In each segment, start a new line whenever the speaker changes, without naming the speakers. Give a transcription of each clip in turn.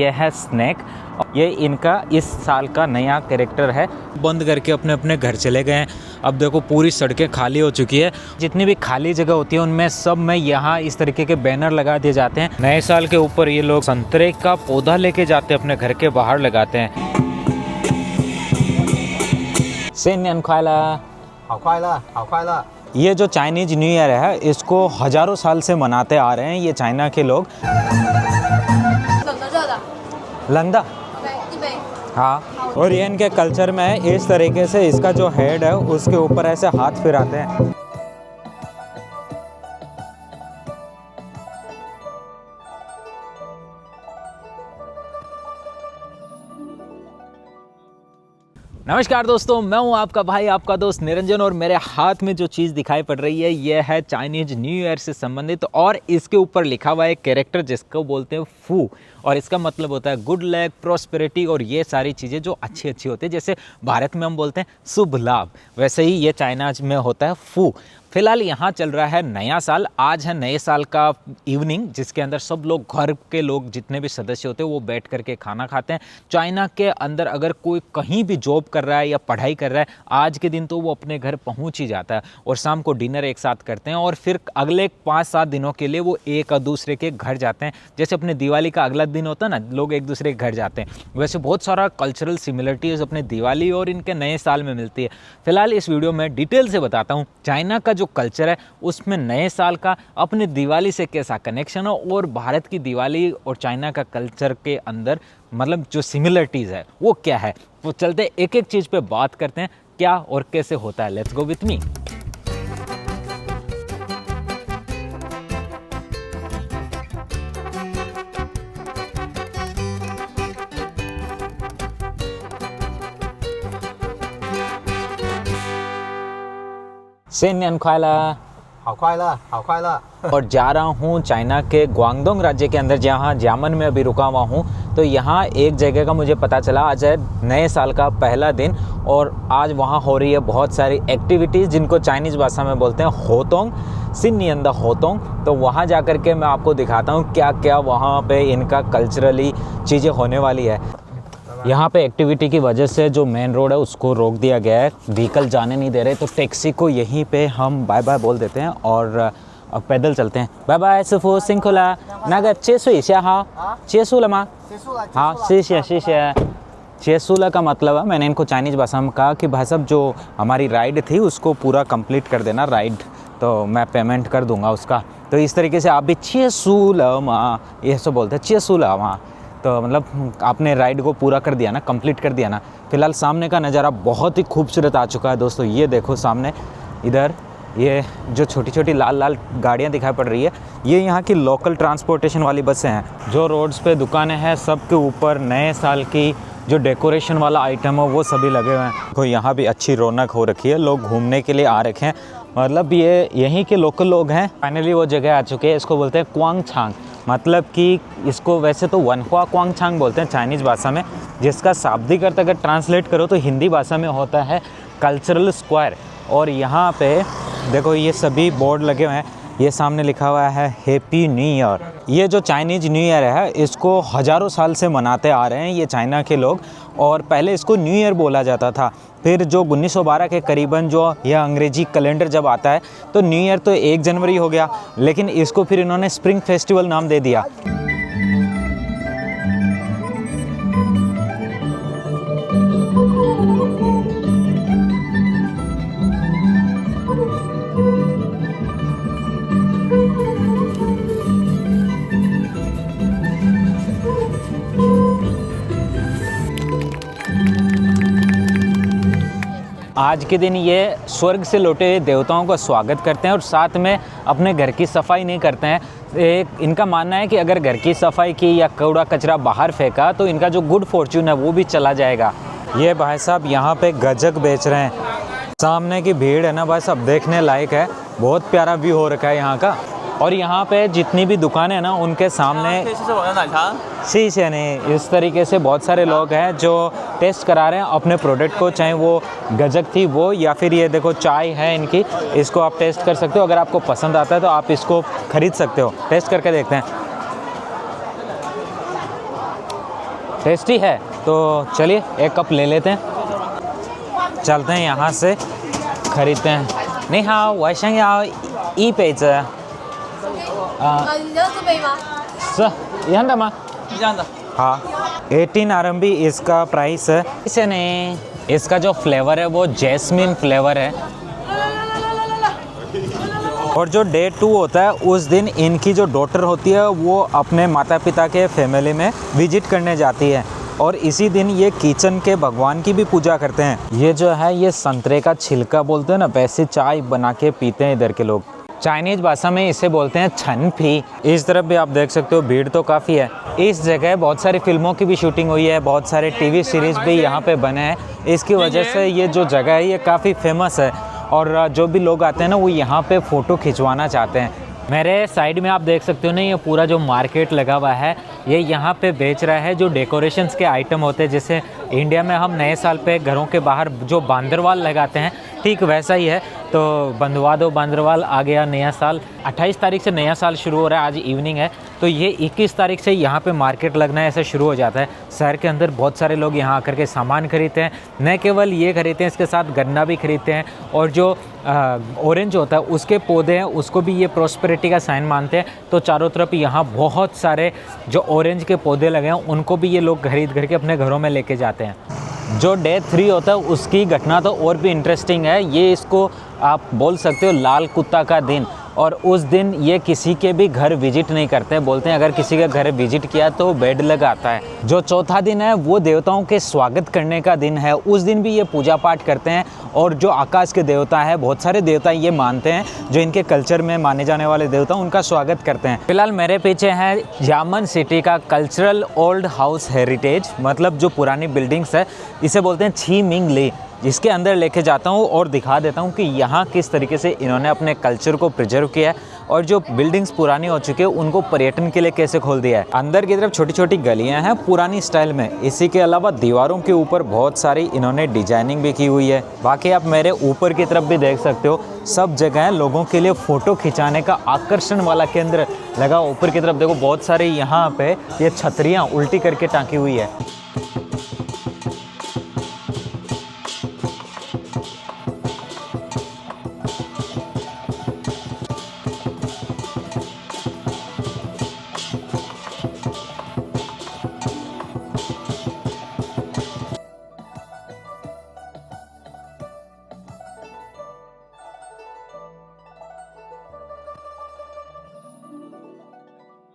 ये है स्नैक। ये इनका इस साल का नया कैरेक्टर है। बंद करके अपने अपने घर चले गए हैं। अब देखो पूरी सड़कें खाली हो चुकी है। जितनी भी खाली जगह होती है उनमें सब में यहाँ इस तरीके के बैनर लगा दिए जाते हैं। नए साल के ऊपर ये लोग संतरे का पौधा लेके जाते हैं, अपने घर के बाहर लगाते हैं। सेन्यन ख्वाइला,
ख्वाइला।
ये जो चाइनीज न्यू ईयर है इसको हजारों साल से मनाते आ रहे हैं ये चाइना के लोग। लंदा, हाँ। और ये इनके कल्चर में है, इस तरीके से इसका जो हेड है उसके ऊपर ऐसे हाथ फिराते हैं। नमस्कार दोस्तों, मैं हूं आपका भाई, आपका दोस्त निरंजन, और मेरे हाथ में जो चीज़ दिखाई पड़ रही है ये है चाइनीज न्यू ईयर से संबंधित, और इसके ऊपर लिखा हुआ है एक कैरेक्टर जिसको बोलते हैं फू, और इसका मतलब होता है गुड लक, प्रॉस्पेरिटी और ये सारी चीज़ें जो अच्छी अच्छी होती है। जैसे भारत में हम बोलते हैं शुभ लाभ, वैसे ही ये चाइना में होता है फू। फिलहाल यहाँ चल रहा है नया साल। आज है नए साल का इवनिंग, जिसके अंदर सब लोग, घर के लोग जितने भी सदस्य होते हैं वो बैठ करके खाना खाते हैं। चाइना के अंदर अगर कोई कहीं भी जॉब कर रहा है या पढ़ाई कर रहा है, आज के दिन तो वो अपने घर पहुंच ही जाता है और शाम को डिनर एक साथ करते हैं, और फिर अगले 5-7 दिनों के लिए वो एक दूसरे के घर जाते हैं। जैसे अपने दिवाली का अगला दिन होता है ना, लोग एक दूसरे के घर जाते हैं, वैसे बहुत सारा कल्चरल सिमिलरिटीज़ अपने दिवाली और इनके नए साल में मिलती है। फिलहाल इस वीडियो में डिटेल से बताता हूँ चाइना का जो कल्चर है उसमें नए साल का अपने दिवाली से कैसा कनेक्शन है, और भारत की दिवाली और चाइना का कल्चर के अंदर मतलब जो सिमिलरिटीज़ है वो क्या है। वो चलते एक एक चीज़ पे बात करते हैं, क्या और कैसे होता है। Let's go with me. सेन्यन ख्वाइला,
ख्वाइला।
और जा रहा हूँ चाइना के ग्वांगडोंग राज्य के अंदर, जहाँ जामन में अभी रुका हुआ हूँ। तो यहाँ एक जगह का मुझे पता चला, आज है नए साल का पहला दिन, और आज वहाँ हो रही है बहुत सारी एक्टिविटीज़ जिनको चाइनीज़ भाषा में बोलते हैं होतोंग, सिन्नियन द होतोंग। तो वहाँ जा कर के मैं आपको दिखाता हूँ क्या क्या वहाँ पे इनका कल्चरली चीज़ें होने वाली है। यहाँ पे एक्टिविटी की वजह से जो मेन रोड है उसको रोक दिया गया है, व्हीकल जाने नहीं दे रहे, तो टैक्सी को यहीं पे हम बाय बाय बोल देते हैं और अब पैदल चलते हैं। बाय बाय सिफू सिंखुला नागा चेसु इशा, हाँ चेसु लमा, हाँ शीशे शीशे। चेसुला का मतलब है, मैंने इनको चाइनीज़ भाषा में कहा कि भाई साहब जो हमारी राइड थी उसको पूरा कंप्लीट कर देना राइड, तो मैं पेमेंट कर दूंगा उसका। तो इस तरीके से आप भी चेसुलमा ये सब बोलते हैं, चेसुलमा, तो मतलब आपने राइड को पूरा कर दिया ना, कंप्लीट कर दिया ना। फिलहाल सामने का नज़ारा बहुत ही खूबसूरत आ चुका है दोस्तों। ये देखो सामने इधर ये जो छोटी छोटी लाल लाल गाड़ियाँ दिखाई पड़ रही है, ये यहाँ की लोकल ट्रांसपोर्टेशन वाली बसें हैं। जो रोड्स पे दुकानें हैं सबके ऊपर नए साल की जो डेकोरेशन वाला आइटम है वो सभी लगे हुए हैं। तो यहाँ भी अच्छी रौनक हो रखी है, लोग घूमने के लिए आ रखे हैं, मतलब ये यहीं के लोकल लोग हैं। फाइनली वो जगह आ चुके हैं, इसको बोलते हैं क्वांगछांग, मतलब कि इसको वैसे तो वनहुआ क्वांगछांग बोलते हैं चाइनीज़ भाषा में, जिसका शाब्दिक अर्थ अगर ट्रांसलेट करो तो हिंदी भाषा में होता है कल्चरल स्क्वायर। और यहाँ पे देखो ये सभी बोर्ड लगे हुए हैं, ये सामने लिखा हुआ है हैप्पी न्यू ईयर। ये जो चाइनीज न्यू ईयर है इसको हज़ारों साल से मनाते आ रहे हैं ये चाइना के लोग, और पहले इसको न्यू ईयर बोला जाता था। फिर जो 1912 के करीबन जो यह अंग्रेजी कैलेंडर जब आता है तो न्यू ईयर तो 1 जनवरी हो गया, लेकिन इसको फिर इन्होंने स्प्रिंग फेस्टिवल नाम दे दिया। आज के दिन ये स्वर्ग से लौटे हुए देवताओं का स्वागत करते हैं और साथ में अपने घर की सफाई नहीं करते हैं। एक इनका मानना है कि अगर घर की सफाई की या कूड़ा कचरा बाहर फेंका तो इनका जो गुड फॉर्च्यून है वो भी चला जाएगा। ये भाई साहब यहाँ पे गजक बेच रहे हैं, सामने की भीड़ है ना भाई साहब देखने लायक है, बहुत प्यारा व्यू हो रखा है यहाँ का। और यहाँ पे जितनी भी दुकानें हैं ना उनके सामने शीशे नहीं, इस तरीके से बहुत सारे लोग हैं जो टेस्ट करा रहे हैं अपने प्रोडक्ट को, चाहे वो गजक थी वो या फिर ये देखो चाय है इनकी, इसको आप टेस्ट कर सकते हो। अगर आपको पसंद आता है तो आप इसको ख़रीद सकते हो, टेस्ट करके देखते हैं। टेस्टी है। तो चलिए एक कप ले लेते हैं, चलते हैं यहाँ से खरीदते हैं। नहीं हाँ, 我想要一杯子。
你要这杯吗？
是一样的吗？
一样的。
हाँ 18 RMB इसका प्राइस है। इसे नहीं, इसका जो फ्लेवर है वो जैस्मिन फ्लेवर है। और जो डे 2 होता है उस दिन इनकी जो डॉटर होती है वो अपने माता पिता के फैमिली में विजिट करने जाती है और इसी दिन ये किचन के भगवान की भी पूजा करते हैं। ये जो है ये संतरे का छिलका बोलते हैं ना, वैसे चाय बना के पीते हैं इधर के लोग। चाइनीज भाषा में इसे बोलते हैं छन फी। इस तरफ भी आप देख सकते हो भीड़ तो काफ़ी है। इस जगह बहुत सारी फिल्मों की भी शूटिंग हुई है, बहुत सारे टीवी सीरीज भी यहाँ पे बने हैं। इसकी वजह से ये जो जगह है ये काफ़ी फेमस है और जो भी लोग आते हैं ना वो यहाँ पे फ़ोटो खिंचवाना चाहते हैं। मेरे साइड में आप देख सकते हो ना, ये पूरा जो मार्केट लगा हुआ है ये यहाँ पे बेच रहा है जो डेकोरेशंस के आइटम होते हैं। जैसे इंडिया में हम नए साल पे घरों के बाहर जो बांदरवाल लगाते हैं, ठीक वैसा ही है। तो बंधवा दो बांदरवाल, आ गया नया साल। 28 तारीख से नया साल शुरू हो रहा है, आज इवनिंग है। तो ये 21 तारीख से यहाँ पे मार्केट लगना ऐसा शुरू हो जाता है। शहर के अंदर बहुत सारे लोग यहाँ आकर के सामान खरीदते हैं। न केवल ये खरीदते हैं, इसके साथ गन्ना भी खरीदते हैं और जो ऑरेंज होता है उसके पौधे हैं उसको भी ये प्रॉस्पेरिटी का साइन मानते हैं। तो चारों तरफ यहाँ बहुत सारे जो ऑरेंज के पौधे लगे हैं उनको भी ये लोग खरीद करके अपने घरों में लेके जाते हैं। जो डे 3 होता है उसकी घटना तो और भी इंटरेस्टिंग है। ये इसको आप बोल सकते हो लाल कुत्ता का दिन। और उस दिन ये किसी के भी घर विजिट नहीं करते, बोलते हैं अगर किसी के घर विजिट किया तो बेड लगाता है। जो चौथा दिन है वो देवताओं के स्वागत करने का दिन है। उस दिन भी ये पूजा पाठ करते हैं और जो आकाश के देवता है, बहुत सारे देवता ये मानते हैं, जो इनके कल्चर में माने जाने वाले देवता उनका स्वागत करते हैं। फिलहाल मेरे पीछे है यामन सिटी का कल्चरल ओल्ड हाउस हेरिटेज, मतलब जो पुरानी बिल्डिंग्स है इसे बोलते हैं छी मिंग ली। जिसके अंदर लेके जाता हूँ और दिखा देता हूँ कि यहाँ किस तरीके से इन्होंने अपने कल्चर को प्रिजर्व किया है और जो बिल्डिंग्स पुरानी हो चुकी है उनको पर्यटन के लिए कैसे खोल दिया है। अंदर की तरफ छोटी छोटी गलियाँ हैं पुरानी स्टाइल में। इसी के अलावा दीवारों के ऊपर बहुत सारी इन्होंने डिजाइनिंग भी की हुई है। बाकी आप मेरे ऊपर की तरफ भी देख सकते हो, सब जगह लोगों के लिए फ़ोटो खिंचाने का आकर्षण वाला केंद्र लगा। ऊपर की तरफ देखो बहुत सारे यहाँ पे ये छतरियाँ उल्टी करके टाँकी हुई है।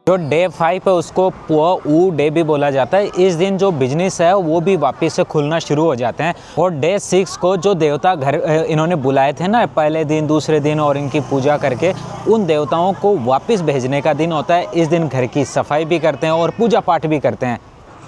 जो डे 5 है उसको पुआ ऊ डे भी बोला जाता है। इस दिन जो बिजनेस है वो भी वापस से खुलना शुरू हो जाते हैं। और डे 6 को जो देवता घर इन्होंने बुलाए थे ना पहले दिन दूसरे दिन और इनकी पूजा करके, उन देवताओं को वापस भेजने का दिन होता है। इस दिन घर की सफाई भी करते हैं और पूजा पाठ भी करते हैं।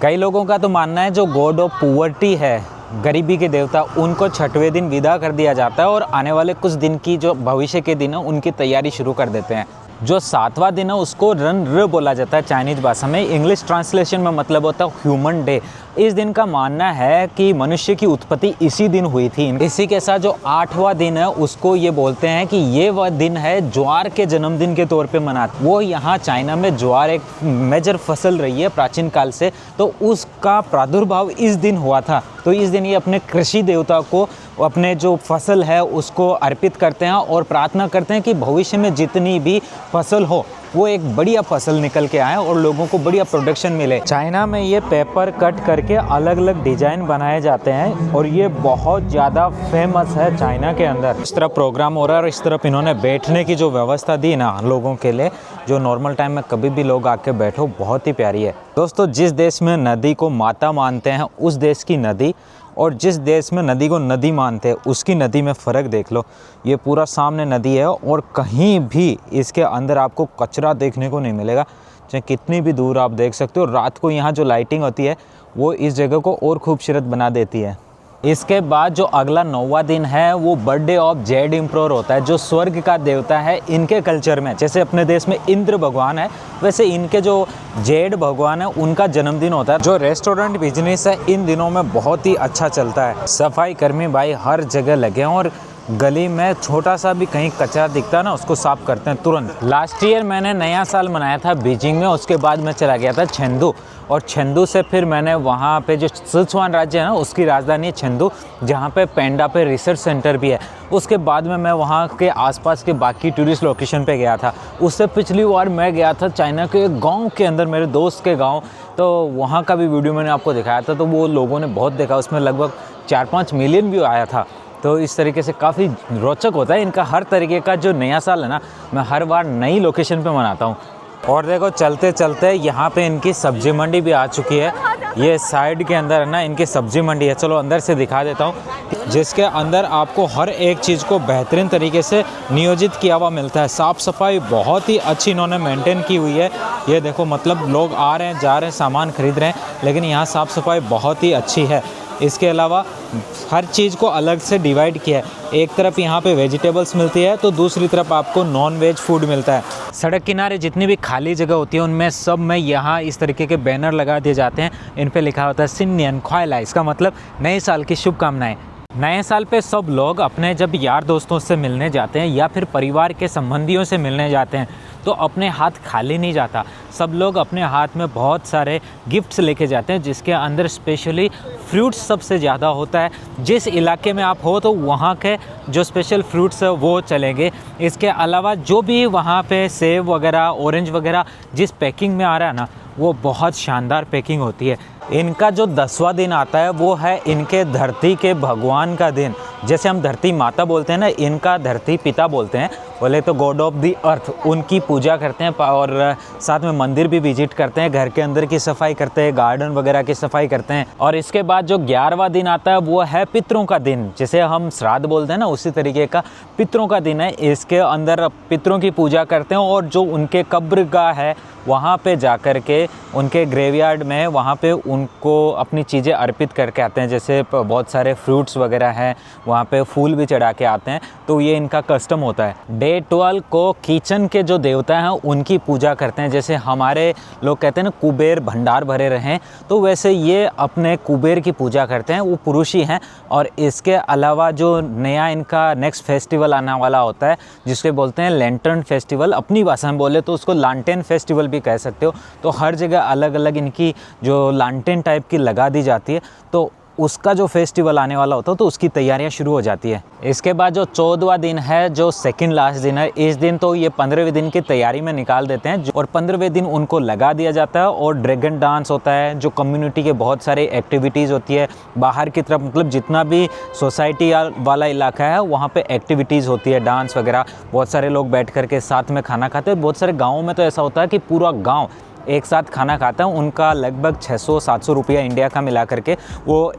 कई लोगों का तो मानना है जो गॉड ऑफ पुअर्टी है, गरीबी के देवता, उनको छठवें दिन विदा कर दिया जाता है और आने वाले कुछ दिन की जो भविष्य के दिन है उनकी तैयारी शुरू कर देते हैं। जो 7वां दिन है उसको रन र बोला जाता है चाइनीज भाषा में। इंग्लिश ट्रांसलेशन में मतलब होता है ह्यूमन डे। इस दिन का मानना है कि मनुष्य की उत्पत्ति इसी दिन हुई थी। इसी के साथ जो 8वां दिन है उसको ये बोलते हैं कि ये वह दिन है ज्वार के जन्मदिन के तौर पे मनाते। वो यहाँ चाइना में ज्वार एक मेजर फसल रही है प्राचीन काल से, तो उसका प्रादुर्भाव इस दिन हुआ था। तो इस दिन ये अपने कृषि देवता को अपने जो फसल है उसको अर्पित करते हैं और प्रार्थना करते हैं कि भविष्य में जितनी भी फसल हो वो एक बढ़िया फसल निकल के आए और लोगों को बढ़िया प्रोडक्शन मिले। चाइना में ये पेपर कट करके अलग अलग डिजाइन बनाए जाते हैं और ये बहुत ज़्यादा फेमस है चाइना के अंदर। इस तरफ प्रोग्राम हो रहा है और इस तरफ इन्होंने बैठने की जो व्यवस्था दी ना लोगों के लिए, जो नॉर्मल टाइम में कभी भी लोग आके बैठो, बहुत ही प्यारी है। दोस्तों, जिस देश में नदी को माता मानते हैं उस देश की नदी और जिस देश में नदी को नदी मानते हैं उसकी नदी में फ़र्क देख लो। ये पूरा सामने नदी है और कहीं भी इसके अंदर आपको कचरा देखने को नहीं मिलेगा, चाहे कितनी भी दूर आप देख सकते हो। रात को यहाँ जो लाइटिंग होती है वो इस जगह को और खूबसूरत बना देती है। इसके बाद जो अगला 9वां दिन है वो बर्थडे ऑफ जेड एम्परर होता है, जो स्वर्ग का देवता है। इनके कल्चर में जैसे अपने देश में इंद्र भगवान है, वैसे इनके जो जेड भगवान है उनका जन्मदिन होता है। जो रेस्टोरेंट बिजनेस है इन दिनों में बहुत ही अच्छा चलता है। सफाई कर्मी भाई हर जगह लगे हैं और गली में छोटा सा भी कहीं कचरा दिखता है ना, उसको साफ करते हैं तुरंत। लास्ट ईयर मैंने नया साल मनाया था बीजिंग में, उसके बाद मैं चला गया था चेंदू, और चेंदू से फिर मैंने वहाँ पे जो सिचुआन राज्य है ना, उसकी राजधानी है चेंदू, जहाँ पे पेंडा पे रिसर्च सेंटर भी है। उसके बाद में मैं वहाँ के आसपास के बाकी टूरिस्ट लोकेशन पे गया था। उससे पिछली बार मैं गया था चाइना के एक गाँव के अंदर, मेरे दोस्त के गाँव, तो वहाँ का भी वीडियो मैंने आपको दिखाया था, तो वो लोगों ने बहुत देखा, उसमें लगभग 4-5 मिलियन व्यू आया था। तो इस तरीके से काफ़ी रोचक होता है इनका हर तरीके का जो नया साल है ना, मैं हर बार नई लोकेशन पे मनाता हूँ। और देखो चलते चलते यहाँ पे इनकी सब्जी मंडी भी आ चुकी है। ये साइड के अंदर है ना इनकी सब्जी मंडी है, चलो अंदर से दिखा देता हूँ, जिसके अंदर आपको हर एक चीज़ को बेहतरीन तरीके से नियोजित किया हुआ मिलता है। साफ़ सफाई बहुत ही अच्छी इन्होंने मेंटेन की हुई है। ये देखो मतलब लोग आ रहे हैं जा रहे हैं सामान खरीद रहे हैं, लेकिन यहाँ साफ़ सफाई बहुत ही अच्छी है। इसके अलावा हर चीज़ को अलग से डिवाइड किया है। एक तरफ यहाँ पे वेजिटेबल्स मिलती है तो दूसरी तरफ आपको नॉन वेज फूड मिलता है। सड़क किनारे जितनी भी खाली जगह होती है उनमें सब में यहाँ इस तरीके के बैनर लगा दिए जाते हैं। इन पे लिखा होता है सिन्नियन ख्वाइला, इसका मतलब नए साल की शुभकामनाएं। नए साल पे सब लोग अपने जब यार दोस्तों से मिलने जाते हैं या फिर परिवार के संबंधियों से मिलने जाते हैं तो अपने हाथ खाली नहीं जाता। सब लोग अपने हाथ में बहुत सारे गिफ्ट्स लेके जाते हैं, जिसके अंदर स्पेशली फ्रूट्स सबसे ज़्यादा होता है। जिस इलाके में आप हो तो वहाँ के जो स्पेशल फ्रूट्स है वो चलेंगे। इसके अलावा जो भी वहाँ पे सेब वगैरह ऑरेंज वगैरह जिस पैकिंग में आ रहा है ना, वो बहुत शानदार पैकिंग होती है। इनका जो 10वां दिन आता है वो है इनके धरती के भगवान का दिन। जैसे हम धरती माता बोलते हैं ना, इनका धरती पिता बोलते हैं। बोले तो गॉड ऑफ द अर्थ, उनकी पूजा करते हैं और साथ में मंदिर भी विजिट करते हैं, घर के अंदर की सफाई करते हैं, गार्डन वगैरह की सफाई करते हैं। और इसके बाद जो 11वां दिन आता है वो है पितरों का दिन, जिसे हम श्राद्ध बोलते हैं ना, उसी तरीके का पितरों का दिन है। इसके अंदर पितरों की पूजा करते हैं और जो उनके कब्रगाह है वहाँ पे जा कर के उनके ग्रेवयार्ड में वहाँ पे उनको अपनी चीज़ें अर्पित करके आते हैं। जैसे बहुत सारे फ्रूट्स वगैरह हैं, वहाँ पे फूल भी चढ़ा के आते हैं। तो ये इनका कस्टम होता है। डे 12 को किचन के जो देवता हैं उनकी पूजा करते हैं। जैसे हमारे लोग कहते हैं ना कुबेर भंडार भरे रहें, तो वैसे ये अपने कुबेर की पूजा करते हैं, वो पुरुष ही हैं। और इसके अलावा जो नया इनका नेक्स्ट फेस्टिवल आने वाला होता है जिसके बोलते हैं लैंटर्न फेस्टिवल, अपनी भाषा में बोले तो उसको लांटेन फेस्टिवल भी कह सकते हो। तो हर जगह अलग अलग इनकी जो लांटेन टाइप की लगा दी जाती है, तो उसका जो फेस्टिवल आने वाला होता है तो उसकी तैयारियां शुरू हो जाती है। इसके बाद जो 14वां दिन है, जो सेकंड लास्ट दिन है, इस दिन तो ये 15वें दिन की तैयारी में निकाल देते हैं और 15वें दिन उनको लगा दिया जाता है। और ड्रैगन डांस होता है, जो कम्युनिटी के बहुत सारे एक्टिविटीज़ होती है बाहर की तरफ, मतलब जितना भी सोसाइटी वाला इलाका है वहाँ पे एक्टिविटीज़ होती है, डांस वगैरह। बहुत सारे लोग बैठ कर के साथ में खाना खाते हैं। बहुत सारे गाँवों में तो ऐसा होता है कि पूरा गाँव एक साथ खाना खाता है। उनका लगभग 600-700 रुपया इंडिया का मिला करके वो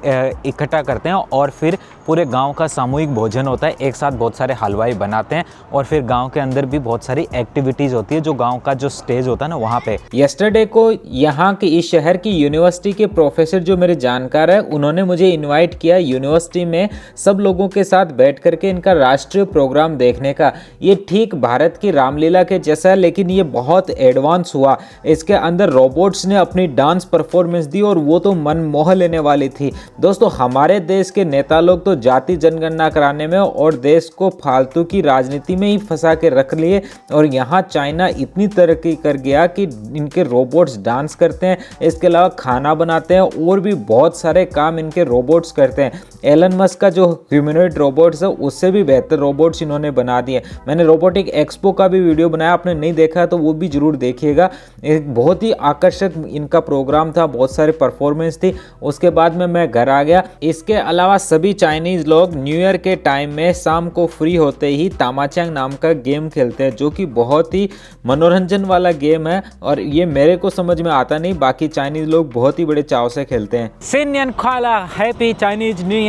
इकट्ठा करते हैं और फिर पूरे गांव का सामूहिक भोजन होता है। एक साथ बहुत सारे हलवाई बनाते हैं और फिर गांव के अंदर भी बहुत सारी एक्टिविटीज़ होती है, जो गांव का जो स्टेज होता है ना वहाँ पे। यस्टरडे को यहाँ के इस शहर की यूनिवर्सिटी के प्रोफेसर जो मेरे जानकार है, उन्होंने मुझे इन्वाइट किया यूनिवर्सिटी में सब लोगों के साथ बैठ करके इनका राष्ट्रीय प्रोग्राम देखने का। ये ठीक भारत की रामलीला के जैसा है, लेकिन ये बहुत एडवांस हुआ। इसके अंदर रोबोट्स ने अपनी डांस परफॉर्मेंस दी और वो तो मन मोह लेने वाली थी। दोस्तों, हमारे देश के नेता लोग तो जाति जनगणना कराने में और देश को फालतू की राजनीति में ही फंसा के रख लिए, और यहाँ चाइना इतनी तरक्की कर गया कि इनके रोबोट्स डांस करते हैं, इसके अलावा खाना बनाते हैं और भी बहुत सारे काम इनके रोबोट्स करते हैं। एलन मस्क का जो ह्यूमनॉइड रोबोट्स है उससे भी बेहतर रोबोट्स इन्होंने बना दिए। मैंने रोबोटिक एक्सपो का भी वीडियो बनाया, आपने नहीं देखा तो वो भी जरूर देखिएगा। एक बहुत ही आकर्षक इनका प्रोग्राम था, बहुत सारे परफॉर्मेंस थी। उसके बाद में मैं घर आ गया। इसके अलावा सभी चाइनीज लोग न्यू ईयर के टाइम में शाम को फ्री होते ही तामाचांग नाम का गेम खेलते हैं, जो कि बहुत ही मनोरंजन वाला गेम है और ये मेरे को समझ में आता नहीं, बाकी चाइनीज लोग बहुत ही बड़े चाव से खेलते हैं। सिन्नियन ख्वाला, हैप्पी चाइनीज न्यू ईयर।